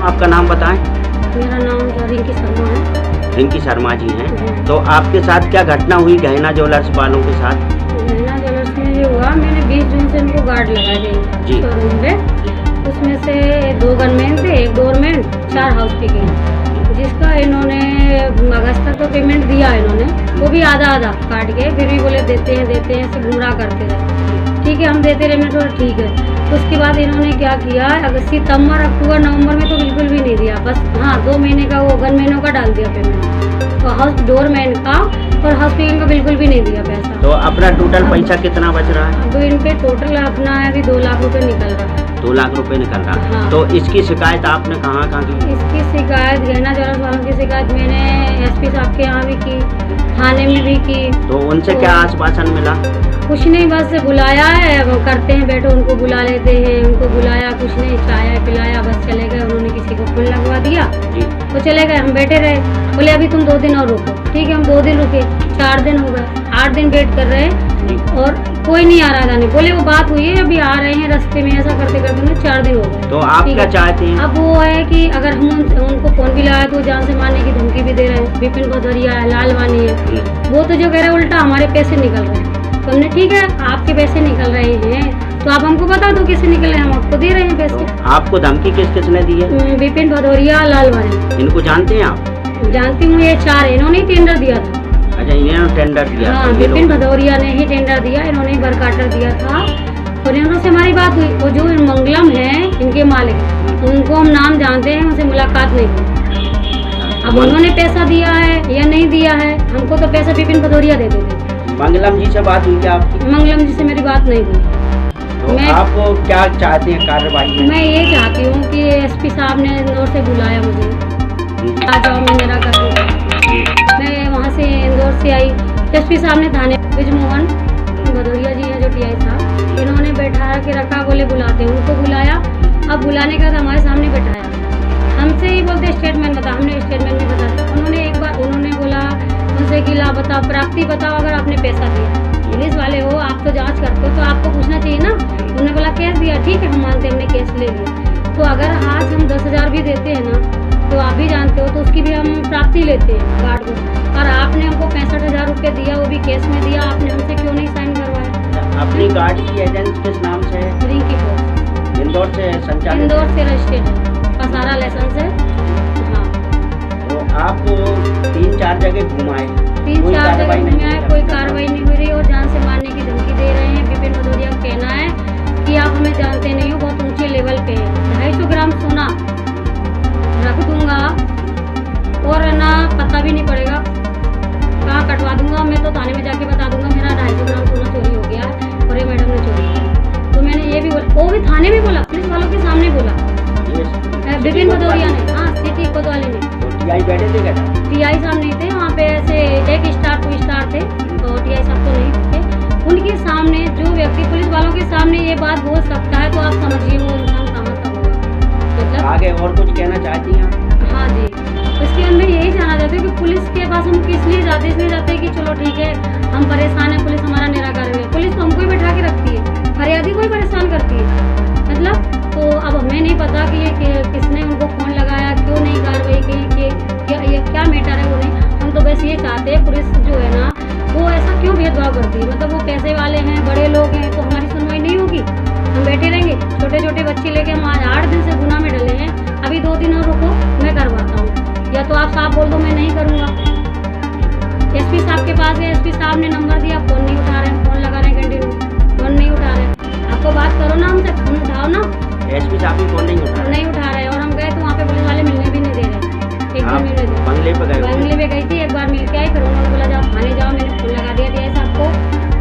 आपका नाम बताएं। मेरा नाम रिंकी शर्मा है। रिंकी शर्मा जी हैं। तो आपके साथ क्या घटना हुई गहना ज्वेलर्स वालों के साथ? गहना ज्वेलर्स में ये हुआ, मैंने 20 जून से इनको गार्ड लगाए थे शोरूम पे। उसमें से 2 गनमैन थे, 1 डोरमैन, 4 हाउस कीपिंग, जिसका इन्होंने अगस्त तक तो पेमेंट दिया इन्होंने, वो भी आधा आधा काट के, फिर भी बोले देते हैं ऐसे गुमराह करते रहे। ठीक है, हम देते रहे, मैंने बोला ठीक है। उसके बाद इन्होंने क्या किया, अगस्त, सितंबर, अक्टूबर, नवंबर में तो बिल्कुल भी नहीं दिया। बस हाँ 2 महीने का वो गनमैनों का डाल दिया पेमेंट, तो हाउस डोरमैन का और हाउस कीपिंग का बिल्कुल भी नहीं दिया पैसा। तो अपना टोटल पैसा कितना बच रहा है? अब इन पे टोटल अपना है अभी 2 लाख रुपए निकल रहा है। 2 लाख रुपए निकल रहा है। हाँ। तो इसकी शिकायत आपने कहाँ की? इसकी शिकायत गहना ज्वेलर्स वालों की शिकायत मैंने एसपी साहब के यहाँ भी की, थाने में भी की। तो उनसे क्या आश्वासन मिला? कुछ नहीं, बस बुलाया है, वो करते हैं, बैठो, उनको बुला लेते हैं। उनको बुलाया, कुछ नहीं, चाय पिलाया, बस चले गए। उन्होंने किसी को फोन लगवा दिया, वो चले गए। हम बैठे रहे, बोले अभी तुम 2 दिन और रुको। ठीक है, हम 2 दिन रुके, 4 दिन हो गए, 8 दिन वेट कर रहे हैं और कोई नहीं आ रहा था। नहीं बोले वो बात हुई है, अभी आ रहे हैं रास्ते में, ऐसा करते करते 4 दिन हो गए। तो आप क्या चाहते हैं? अब वो है कि अगर हम उनको फोन भी लगाया तो जान से मारने की धमकी भी दे रहे हैं। विपिन भदौरिया है, लालवानी है, वो तो जो कह रहे हैं उल्टा हमारे पैसे निकल रहे हैं। तो हमने ठीक है, आपके पैसे निकल रहे हैं तो आप हमको बता दो कैसे निकल रहे हैं, हम आपको दे रहे हैं पैसे। तो आपको धमकी किसने दी है? विपिन भदौरिया, लालवानी। इनको जानते हैं आप? जानती हूँ, ये 4 है, इन्होंने टेंडर दिया था। अच्छा, इन्होंने टेंडर दिया? हाँ, विपिन भदौरिया ने ही टेंडर दिया, इन्होंने बरकाटर दिया था। और इन्होंने से हमारी बात हुई, वो जो मंगलम है इनके मालिक, उनको हम नाम जानते हैं, उनसे मुलाकात नहीं हुई। अब उन्होंने पैसा दिया है या नहीं दिया है, हमको तो पैसा विपिन भदौरिया दे देते। मंगलम जी से बात हुई क्या आपकी? मंगलम जी से मेरी बात नहीं हुई। तो आप क्या चाहते हैं कार्रवाई में? मैं ये चाहती हूँ कि एसपी साहब ने इंदौर से बुलाया मुझे, आ जाओ, मैं मेरा कर दूँगा। मैं वहाँ से इंदौर से आई, एसपी साहब ने थाने ब्रिजमोहन भदौरिया जी हैं जो टीआई साहब, इन्होंने बैठा के रखा, बोले बुलाते हैं। उनको बुलाया, अब बुलाने का हमारे सामने बैठाया, हमसे ही बोलते स्टेटमेंट बता। हमने स्टेटमेंट में बता, उन्होंने एक बार उन्होंने बोला उनसे कि ला बताओ, प्राप्ति बताओ अगर आपने पैसा दिया। पुलिस वाले हो, आप तो जांच करते हो, तो आपको पूछना चाहिए ना। उन्होंने बोला कैश दिया, ठीक है हम मानते हैं, हमने कैश ले लिया। तो अगर आज हम 10,000 भी देते हैं ना, तो आप भी जानते हो, तो उसकी भी हम प्राप्ति लेते हैं गार्ड को। और आपने हमको 65,000 रुपये दिया, वो भी कैश में दिया, आपने हमसे क्यों नहीं साइन करवाया? अपनी गार्ड की एजेंट किस नाम से है? रिंकी फोर्स, इंदौर से संचालित? इंदौर से रजिस्टर्ड है, पसारा लाइसेंस है। हाँ। तो आप 3-4 जगह घुमाए, 3-4 जगह घूमे आए, कोई कार्रवाई नहीं हो रही और जान से मारने की धमकी दे रहे हैं। विपिन भदौरिया का कहना है कि आप हमें जानते नहीं हो, बहुत ऊंचे लेवल पे है, 250 ग्राम सोना रख दूंगा और ना पता भी नहीं पड़ेगा, कहाँ कटवा दूंगा। मैं तो थाने में जाके बता दूंगा मेरा 250 ग्राम सोना चोरी हो गया है और ये मैडम ने चोरी किया। तो मैंने ये भी बोला, वो भी थाने में बोला, पुलिस वालों के सामने बोला, विपिन भदौरिया ने। हाँ, सिटी कोतवाली ने। टीआई बैठे थे क्या? टीआई साहब नहीं थे वहाँ पे, ऐसे 1 स्टार 2 स्टार थे, तो टीआई साहब तो नहीं थे। उनके सामने जो व्यक्ति पुलिस वालों के सामने ये बात बोल सकता है, तो आप समझिए वो इंसान कहाँ का होगा। मतलब आगे और कुछ कहना चाहती हैं? हाँ जी, उसके अंदर यही जानना चाहते हैं कि पुलिस के पास हम किस लिए जाते हैं? इसलिए जाते हैं कि चलो ठीक है, हम परेशान है, पुलिस हमारा निराकरण है। पुलिस तो हमको ही बैठा के रखती है, फरियादी को ही परेशान करती है। मतलब तो अब हमें नहीं पता कि ये किसने उनको फोन लगाया, क्यों नहीं कार्रवाई की, क्या मैटर है वो नहीं। हम तो बस ये चाहते हैं पुलिस जो है ना, वो ऐसा क्यों भेदभाव करती है? मतलब वो पैसे वाले हैं, बड़े लोग हैं, तो हमारी सुनवाई नहीं होगी, हम बैठे रहेंगे? छोटे छोटे बच्चे लेके हम आज 8 दिन से गुनाह में डले हैं, अभी 2 दिन और रुको, मैं करवाता हूँ, या तो आप साहब बोल दो मैं नहीं करूँगा। एसपी साहब के पास गए, एसपी साहब ने नंबर दिया, फोन नहीं उठा रहे हैं, फोन लगा रहे हैं कंटिन्यू, फोन नहीं उठा रहे हैं। आपको बात करो ना, हमसे फोन उठाओ ना। एसपी साहब भी फोन नहीं उठा रहे और हम गए तो वहाँ पे पुलिस वाले मिलने भी नहीं दे रहे। एक दिन मिलने दे, बंगले पे गए? बंगले पे गई थी, एक बार मिल के आई, फिर उन्होंने बोला जाओ थाने जाओ। मैंने फोन लगा दिया टीआई साहब को,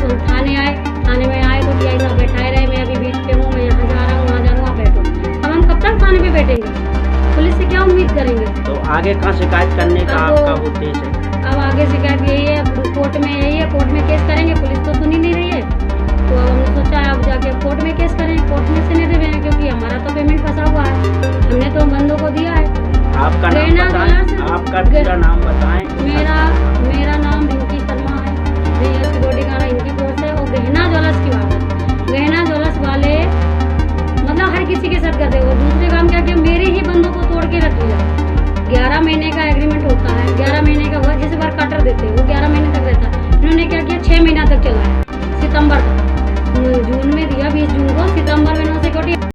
तो थाने आए। थाने में आए तो टीआई साहब बैठाए रहे, मैं अभी बीच पे हूँ, मैं यहाँ जा रहा हूँ, वहाँ जा रहा हूँ, आप बैठो। अब हम कब तक थाने पे बैठेंगे? पुलिस से क्या उम्मीद करेंगे? तो आगे कहाँ शिकायत करने का आपका उद्देश्य है? अब आगे शिकायत यही है, कोर्ट में यही है, कोर्ट में केस करेंगे। पुलिस तो सुन ही नहीं रही है, तो अब हमने सोचा है अब जाके कोर्ट में केस करें। कोर्ट में से नहीं देंगे क्योंकि हमारा तो पेमेंट फंसा हुआ है, हमने तो बंदों को दिया है। आपका नाम बताएं, आपका पूरा नाम बताएं। मेरा नाम रिंकी शर्मा है, बीएस सिक्योरिटी का इनकी कोर्स है। और गहना ज्वेलर्स की बात है, गहना ज्वेलर्स वाले मतलब हर किसी के साथ करते हो। दूसरे काम क्या कि मेरे ही बंदों को तोड़ के एग्रीमेंट होता है 11 महीने का हुआ, जैसे वर्क काटर देते हैं वो 11 महीने तक रहता है, इन्होंने क्या किया 6 महीना तक चलाया।